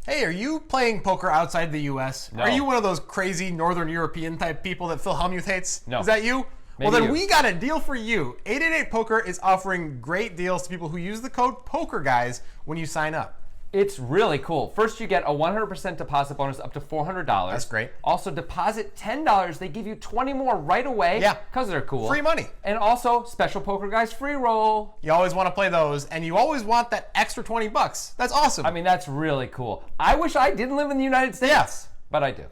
Hey, are you playing poker outside the U.S.? No. Are you one of those crazy Northern European type people that Phil Hellmuth hates? No. Is that you? Maybe well, then you. we got a deal for you. 888 Poker is offering great deals to people who use the code POKERGUYS when you sign up. It's really cool. First, you get a 100% deposit bonus up to $400. That's great. Also, deposit $10. They give you 20 more right away. Yeah. Because they're cool. Free money. And also, special Poker Guys free roll. You always want to play those, and you always want that extra 20 bucks. That's awesome. I mean, that's really cool. I wish I didn't live in the United States. Yes. But I do.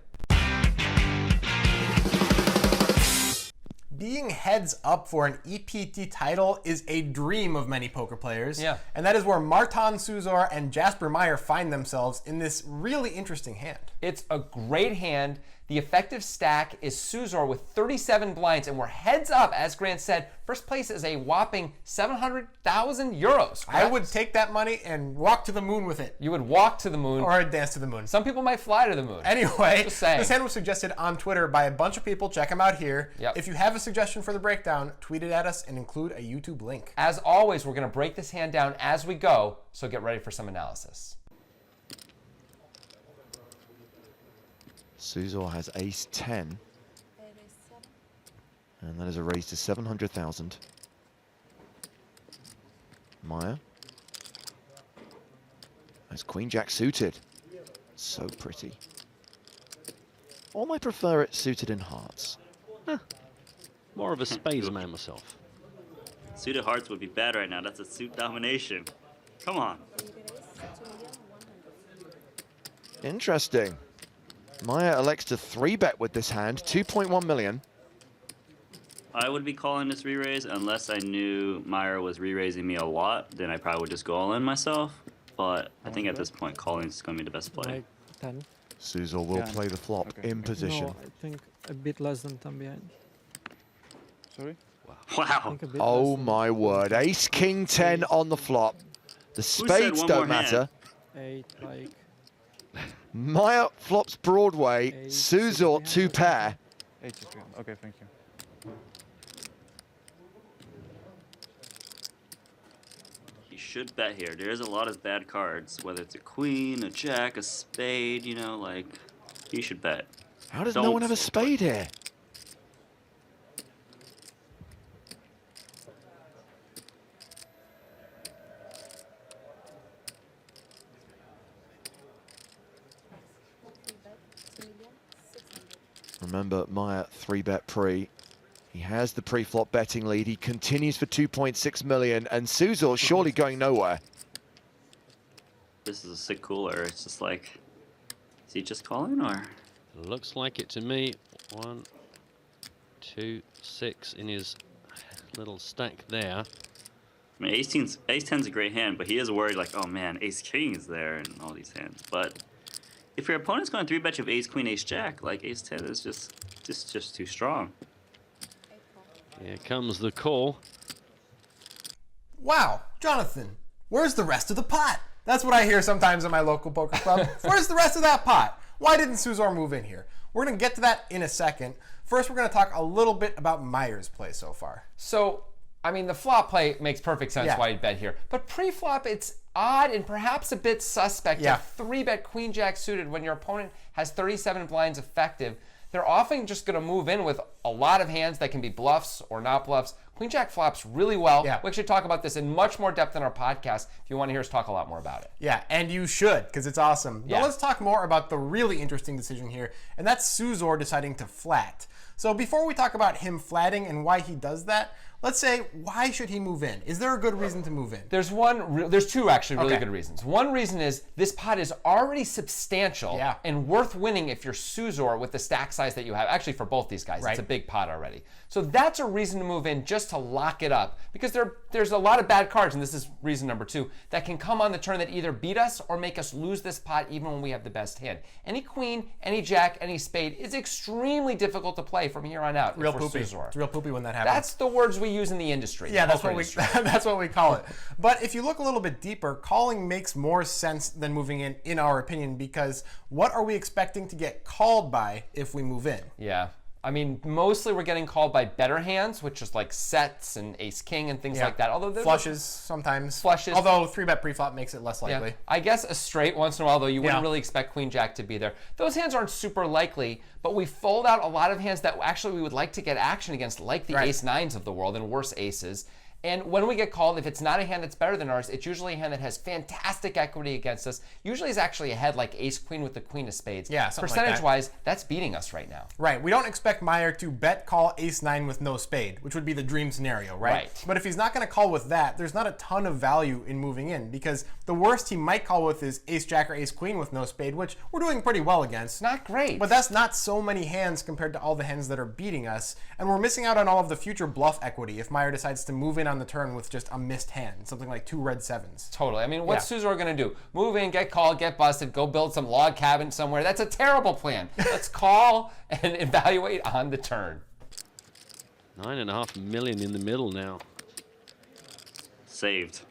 Being heads up for an EPT title is a dream of many poker players. Yeah. And that is where Martin Czuczor and Jasper Meijer find themselves in this really interesting hand. It's a great hand. The effective stack is Czuczor with 37 blinds, and we're heads up, as Grant said. First place is a whopping 700,000 euros. I would take that money and walk to the moon with it. You would walk to the moon. Or I'd dance to the moon. Some people might fly to the moon. Anyway, Just saying. this hand was suggested on Twitter by a bunch of people. Check them out here. Yep. If you have a suggestion for the breakdown, tweet it at us and include a YouTube link. As always, we're going to break this hand down as we go, so get ready for some analysis. Czuczor has ace 10. And that is a raise to 700,000. Meijer has queen jack suited. So pretty. Or might prefer it suited in hearts. More of a spades man myself. Suited hearts would be bad right now. That's a suit domination. Come on. Interesting. Meijer elects to 3-bet with this hand, 2.1 million. I would be calling this re-raise unless I knew Meijer was re-raising me a lot. Then I probably would just go all in myself. But I think at this point, calling is going to be the best play. Like 10. Czuczor will play the flop in position. No, I think a bit less than 10 behind. Sorry? I Wow. think a bit Oh less than my word, ace king 10 on the flop. The said spades one don't more matter. 8, like. Meijer flops Broadway, Eight, Czuczor 6 2 pair. 8 is good. Okay, thank you. He should bet here. There's a lot of bad cards, whether it's a queen, a jack, a spade, you know, like, he should bet. How does no Don't one have a spade here? Remember, Meijer 3-bet pre. He has the pre-flop betting lead. He continues for 2.6 million, and Czuczor surely going nowhere. This is a sick cooler. It's just like, is he just calling or? Looks like it to me. 1, 2, 6 in his little stack there. I mean, ace 10's a great hand, but he is worried like, oh man, ace king is there and all these hands. But if your opponent's going 3-bet you have ace queen, ace jack, like ace 10 is just too strong. Here comes the call. Wow, Jonathan, where's the rest of the pot? That's what I hear sometimes in my local poker club. Where's the rest of that pot? Why didn't Czuczor move in here? We're going to get to that in a second. First, we're going to talk a little bit about Meijer's play so far. So, I mean, the flop play makes perfect sense Yeah. why you'd bet here. But pre-flop, it's odd and perhaps a bit suspect Yeah. to 3-bet queen jack suited when your opponent has 37 blinds effective. They're often just going to move in with a lot of hands that can be bluffs or not bluffs. Queen jack flops really well. Yeah. We actually talk about this in much more depth in our podcast if you want to hear us talk a lot more about it. Yeah, and you should, because it's awesome. Yeah. But let's talk more about the really interesting decision here, and that's Czuczor deciding to flat. So before we talk about him flatting and why he does that, let's say, why should he move in? Is there a good reason to move in? There's two actually really Okay. good reasons. One reason is this pot is already substantial Yeah. and worth winning if you're Czuczor with the stack size that you have. Actually, for both these guys, Right. it's a big pot already. So that's a reason to move in, just to lock it up, because there's a lot of bad cards, and this is reason number 2, that can come on the turn that either beat us or make us lose this pot even when we have the best hand. Any queen, any jack, any spade is extremely difficult to play from here on out. Real if we're poopy. Czuczor. It's real poopy when that happens. That's the words we use in the industry. Yeah, that's poker what we industry. that's what we call it. But if you look a little bit deeper, calling makes more sense than moving in our opinion, because what are we expecting to get called by if we move in? Yeah. I mean, mostly we're getting called by better hands, which is like sets and ace king and things like that. Although flushes sometimes. Flushes. Although 3-bet preflop makes it less likely. Yeah. I guess a straight once in a while, though you wouldn't Yeah. really expect queen jack to be there. Those hands aren't super likely, but we fold out a lot of hands that actually we would like to get action against, like the ace nines of the world and worse aces. And when we get called, if it's not a hand that's better than ours, it's usually a hand that has fantastic equity against us. Usually is actually ahead like ace queen with the queen of spades. Yeah, something like that. Percentage-wise, that's beating us right now. Right. We don't expect Meijer to bet call ace 9 with no spade, which would be the dream scenario, right? Right. But if he's not going to call with that, there's not a ton of value in moving in, because the worst he might call with is ace jack or ace queen with no spade, which we're doing pretty well against. Not great. But that's not so many hands compared to all the hands that are beating us, and we're missing out on all of the future bluff equity if Meijer decides to move in on the turn with just a missed hand, something like 2 red 7s. Totally. I mean, what's Czuczor going to do? Move in, get called, get busted, go build some log cabin somewhere. That's a terrible plan. Let's call and evaluate on the turn. 9.5 million in the middle now. Saved.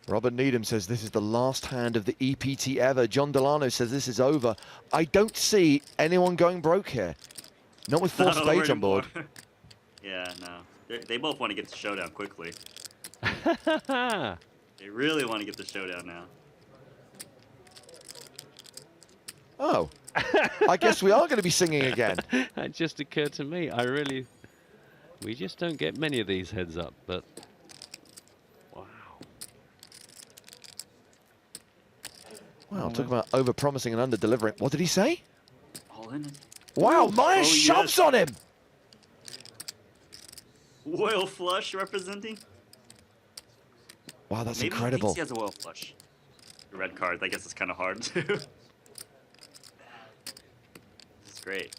Robert Needham says this is the last hand of the EPT ever. John Delano says this is over. I don't see anyone going broke here. Not with 4 Not over spades on board. anymore. Yeah, no. They both want to get the showdown quickly. They really want to get the showdown now. Oh, I guess we are going to be singing again. That just occurred to me. We just don't get many of these heads up, but wow. Wow, talk about over-promising and under-delivering. What did he say? All in it. Wow, Meijer oh, shoves yes. on him. Royal flush representing? Wow, that's Maybe incredible. he thinks he has a royal flush. The red card, I guess it's kind of hard too. This is great.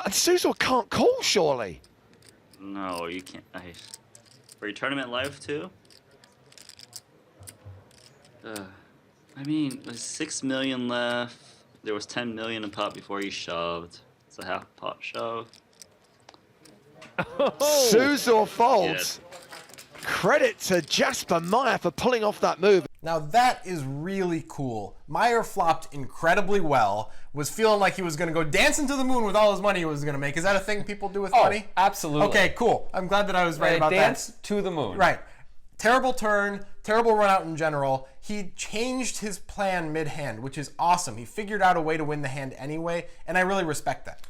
And Czuczor can't call, surely. No, you can't. For your tournament life too? I mean, there's 6 million left. There was 10 million in pot before he shoved. It's a half pot shove. Czuczor folds. Credit to Jasper Meijer for pulling off that move. Now that is really cool. Meijer flopped incredibly well, was feeling like he was going to go dancing to the moon with all his money he was going to make. Is that a thing people do with money? Absolutely. Okay, cool. I'm glad that I was right about dance that. to the moon. Right. Terrible turn, terrible run out in general. He changed his plan mid-hand, which is awesome. He figured out a way to win the hand anyway, and I really respect that.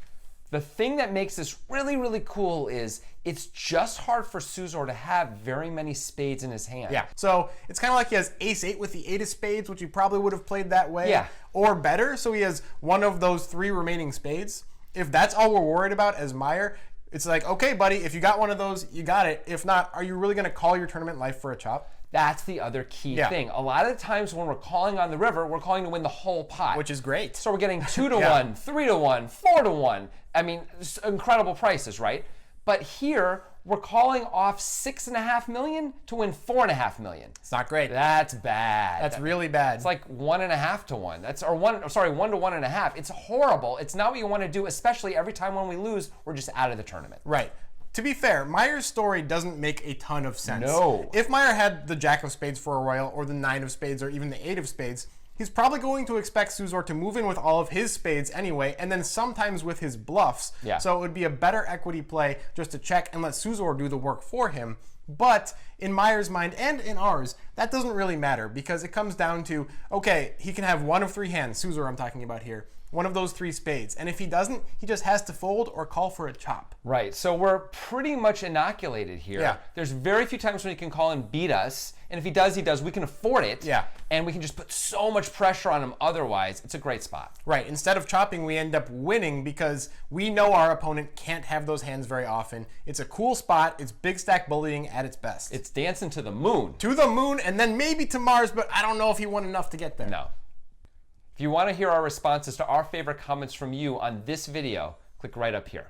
The thing that makes this really, really cool is it's just hard for Czuczor to have very many spades in his hand. Yeah, so it's kind of like he has ace-8 with the 8 of spades, which he probably would have played that way. Yeah. Or better, so he has one of those 3 remaining spades. If that's all we're worried about as Meijer, it's like, okay, buddy, if you got one of those, you got it. If not, are you really going to call your tournament life for a chop? That's the other key thing. A lot of the times when we're calling on the river, we're calling to win the whole pot. Which is great. So we're getting 2 to 1, 3 to 1, 4 to 1. I mean, incredible prices, right? But here, we're calling off 6.5 million to win 4.5 million. It's not great. That's bad. That's really bad. It's like 1.5 to 1. That's 1 to 1.5. It's horrible. It's not what you want to do, especially every time when we lose, we're just out of the tournament. Right. To be fair, Meijer's story doesn't make a ton of sense. No. If Meijer had the jack of spades for a royal, or the 9 of spades, or even the 8 of spades, he's probably going to expect Czuczor to move in with all of his spades anyway, and then sometimes with his bluffs. Yeah. So it would be a better equity play just to check and let Czuczor do the work for him. But in Meijer's mind and in ours, that doesn't really matter, because it comes down to, okay, he can have one of 3 hands, Czuczor I'm talking about here, one of those 3 spades. And if he doesn't, he just has to fold or call for a chop. Right, so we're pretty much inoculated here. Yeah. There's very few times when he can call and beat us, and if he does, he does. We can afford it, Yeah. and we can just put so much pressure on him otherwise. It's a great spot. Right, instead of chopping, we end up winning because we know our opponent can't have those hands very often. It's a cool spot. It's big stack bullying at its best. It's dancing to the moon. To the moon and then maybe to Mars, but I don't know if he won enough to get there. No. If you want to hear our responses to our favorite comments from you on this video, click right up here.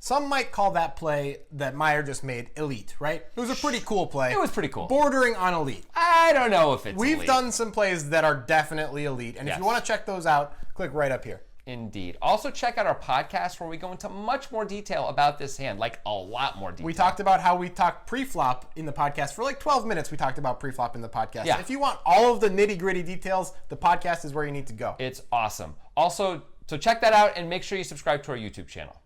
Some might call that play that Meijer just made elite, right? It was a pretty cool play. It was pretty cool. Bordering on elite. I don't know if it's We've elite. done some plays that are definitely elite, and if Yes. you want to check those out, click right up here. Indeed. Also, check out our podcast where we go into much more detail about this hand, like a lot more detail. We talked about how we talked pre-flop in the podcast. For like 12 minutes, we talked about pre-flop in the podcast. Yeah. If you want all of the nitty-gritty details, the podcast is where you need to go. It's awesome. Also, so check that out and make sure you subscribe to our YouTube channel.